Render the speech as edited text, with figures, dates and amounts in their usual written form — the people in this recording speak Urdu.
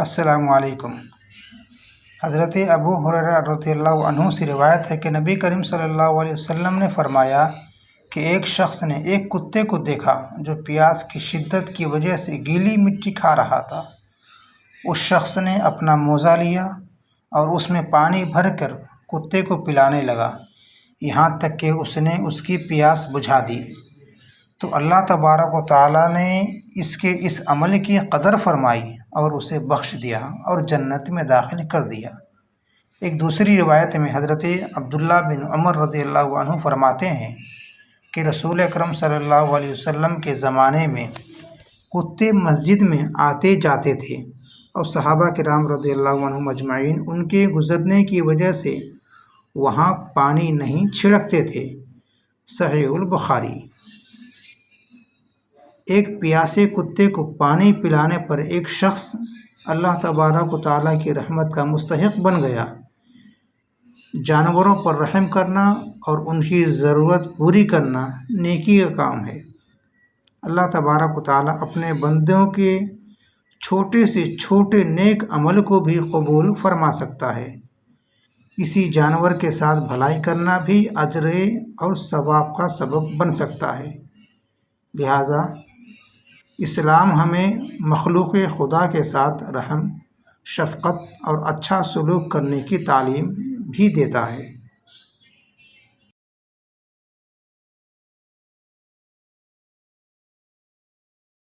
السلام علیکم۔ حضرت ابو ہریرہ رضی اللہ عنہ سے روایت ہے کہ نبی کریم صلی اللہ علیہ وسلم نے فرمایا کہ ایک شخص نے ایک کتے کو دیکھا جو پیاس کی شدت کی وجہ سے گیلی مٹی کھا رہا تھا۔ اس شخص نے اپنا موزہ لیا اور اس میں پانی بھر کر کتے کو پلانے لگا، یہاں تک کہ اس نے اس کی پیاس بجھا دی۔ تو اللہ تبارک و تعالیٰ نے اس کے اس عمل کی قدر فرمائی اور اسے بخش دیا اور جنت میں داخل کر دیا۔ ایک دوسری روایت میں حضرت عبداللہ بن عمر رضی اللہ عنہ فرماتے ہیں کہ رسول اکرم صلی اللہ علیہ وسلم کے زمانے میں کتے مسجد میں آتے جاتے تھے اور صحابہ کرام رضی اللہ عنہم اجمعین ان کے گزرنے کی وجہ سے وہاں پانی نہیں چھڑکتے تھے۔ صحیح البخاری۔ ایک پیاسے کتے کو پانی پلانے پر ایک شخص اللہ تبارک و تعالیٰ کی رحمت کا مستحق بن گیا۔ جانوروں پر رحم کرنا اور ان کی ضرورت پوری کرنا نیکی کا کام ہے۔ اللہ تبارک و تعالیٰ اپنے بندوں کے چھوٹے سے چھوٹے نیک عمل کو بھی قبول فرما سکتا ہے۔ کسی جانور کے ساتھ بھلائی کرنا بھی اجر اور ثواب کا سبب بن سکتا ہے۔ لہٰذا اسلام ہمیں مخلوق خدا کے ساتھ رحم، شفقت اور اچھا سلوک کرنے کی تعلیم بھی دیتا ہے۔